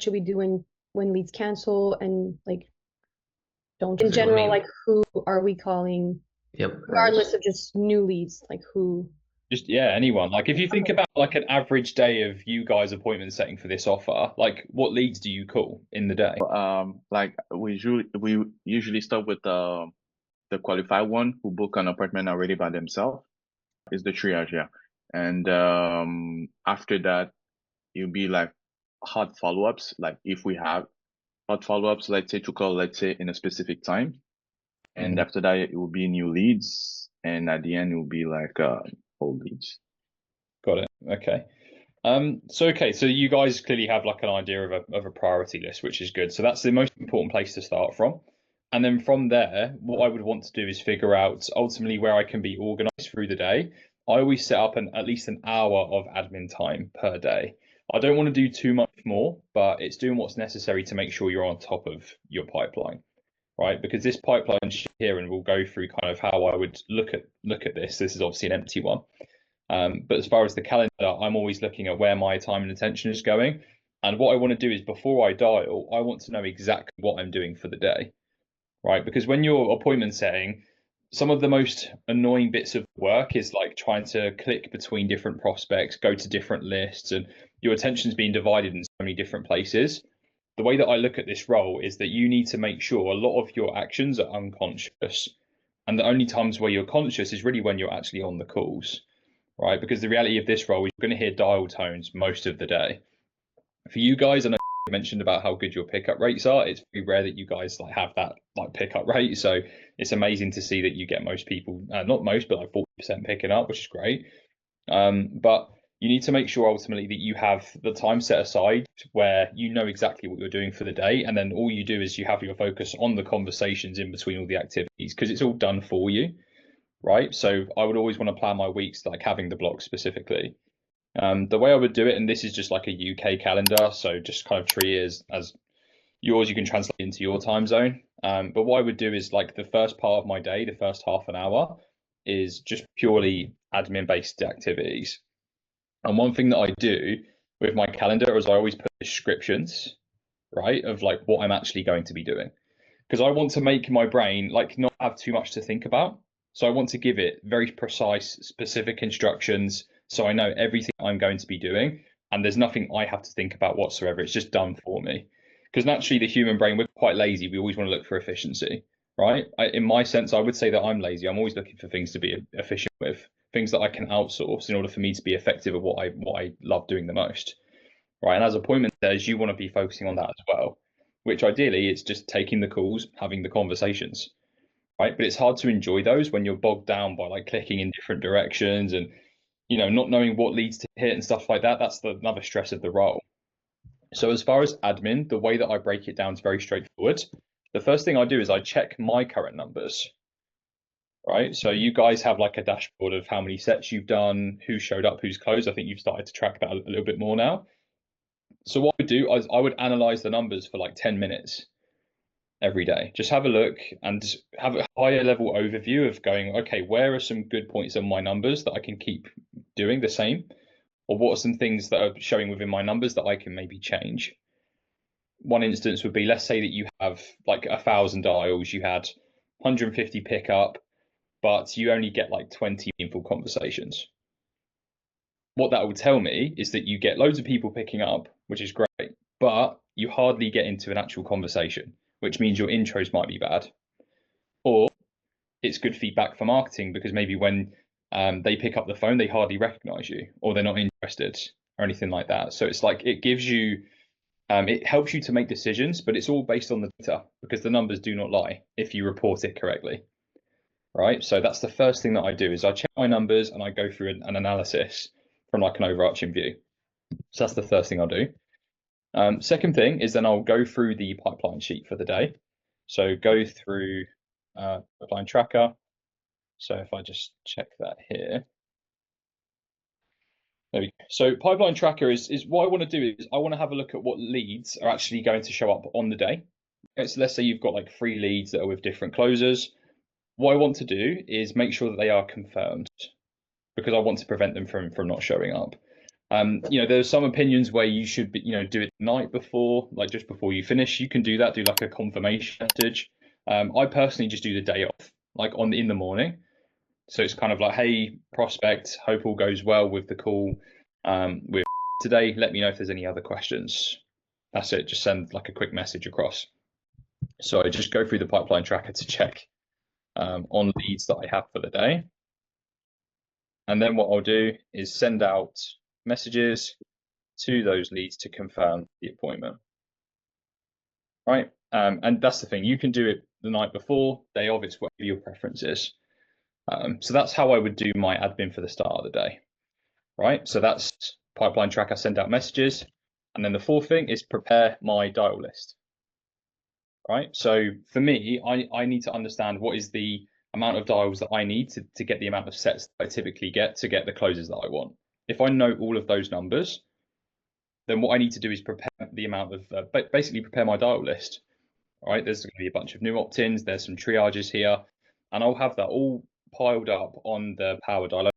should we do when leads cancel, and like don't in That's what I general, mean. like who are we calling Yep. regardless of just new leads, like who? Just yeah, anyone. Like if you think Okay. about like an average day of you guys appointment setting for this offer, like what leads do you call in the day? Like we usually start with the qualified one who book an appointment already by themselves is the triage, yeah. And after that, it'll be like hot follow-ups. Like if we have hot follow-ups, let's say to call, let's say in a specific time. And Mhm. after that, it will be new leads. And at the end, it will be like old leads. Got it. Okay. So you guys clearly have like an idea of a priority list, which is good. So that's the most important place to start from. And then from there, what I would want to do is figure out ultimately where I can be organized through the day. I always set up at least an hour of admin time per day. I don't want to do too much more, but it's doing what's necessary to make sure you're on top of your pipeline, right? Because this pipeline here, and we'll go through kind of how I would look at this. This is obviously an empty one. But as far as the calendar, I'm always looking at where my time and attention is going. And what I want to do is before I dial, I want to know exactly what I'm doing for the day, right? Because when you're appointment setting, some of the most annoying bits of work is like trying to click between different prospects, go to different lists, and your attention's being divided in so many different places. The way that I look at this role is that you need to make sure a lot of your actions are unconscious. And the only times where you're conscious is really when you're actually on the calls, right? Because the reality of this role is you're going to hear dial tones most of the day. For you guys, I know you mentioned about how good your pickup rates are. It's very rare that you guys like have that like pickup rate. So it's amazing to see that you get most people, not most, but like 40% picking up, which is great. But you need to make sure ultimately that you have the time set aside where you know exactly what you're doing for the day. And then all you do is you have your focus on the conversations in between all the activities because it's all done for you, right? So I would always want to plan my weeks like having the block specifically. The way I would do it, and this is just like a UK calendar, so just kind of treat it as yours, you can translate into your time zone. But what I would do is like the first part of my day, the first half an hour, is just purely admin based activities. And one thing that I do with my calendar is I always put descriptions, right, of like what I'm actually going to be doing. Because I want to make my brain like not have too much to think about. So I want to give it very precise, specific instructions so I know everything I'm going to be doing. And there's nothing I have to think about whatsoever. It's just done for me. Because naturally, the human brain, we're quite lazy. We always want to look for efficiency, right? In my sense, I would say that I'm lazy. I'm always looking for things to be efficient with, things that I can outsource in order for me to be effective at what I love doing the most, right? And as appointment says, you want to be focusing on that as well, which ideally it's just taking the calls, having the conversations, right? But it's hard to enjoy those when you're bogged down by like clicking in different directions and not knowing what leads to hit and stuff like that. That's another stress of the role. So as far as admin, the way that I break it down is very straightforward. The first thing I do is I check my current numbers, right? So you guys have like a dashboard of how many sets you've done, who showed up, who's closed. I think you've started to track that a little bit more now. So what I would do is I would analyze the numbers for like 10 minutes every day. Just have a look and have a higher level overview of going, okay, where are some good points on my numbers that I can keep doing the same? Or what are some things that are showing within my numbers that I can maybe change? One instance would be, let's say that you have like 1,000 dials, you had 150 pickup, but you only get like 20 meaningful conversations. What that will tell me is that you get loads of people picking up, which is great, but you hardly get into an actual conversation, which means your intros might be bad. Or it's good feedback for marketing because maybe when they pick up the phone, they hardly recognize you or they're not interested or anything like that. So it's like it gives you, it helps you to make decisions, but it's all based on the data because the numbers do not lie if you report it correctly, right? So that's the first thing that I do is I check my numbers and I go through an analysis from like an overarching view. So that's the first thing I'll do. Second thing is then I'll go through the pipeline sheet for the day. So go through pipeline tracker. So if I just check that here. There we go. So pipeline tracker is what I want to do is I want to have a look at what leads are actually going to show up on the day. Okay, so let's say you've got like 3 leads that are with different closers. What I want to do is make sure that they are confirmed because I want to prevent them from not showing up. There's some opinions where you should be, do it the night before, like just before you finish. You can do that, do like a confirmation message. I personally just do the day off, like in the morning. So it's kind of like, hey, prospect, hope all goes well with the call with today. Let me know if there's any other questions. That's it. Just send like a quick message across. So I just go through the pipeline tracker to check on leads that I have for the day. And then what I'll do is send out messages to those leads to confirm the appointment. Right. And that's the thing. You can do it the night before, day of, it's whatever your preference is. So that's how I would do my admin for the start of the day. Right. So that's pipeline tracker, send out messages. And then the fourth thing is prepare my dial list. Right. So for me, I need to understand what is the amount of dials that I need to get the amount of sets that I typically get to get the closes that I want. If I know all of those numbers, then what I need to do is prepare the amount of basically prepare my dial list. All right, there's going to be a bunch of new opt-ins, there's some triages here, and I'll have that all piled up on the Power Dial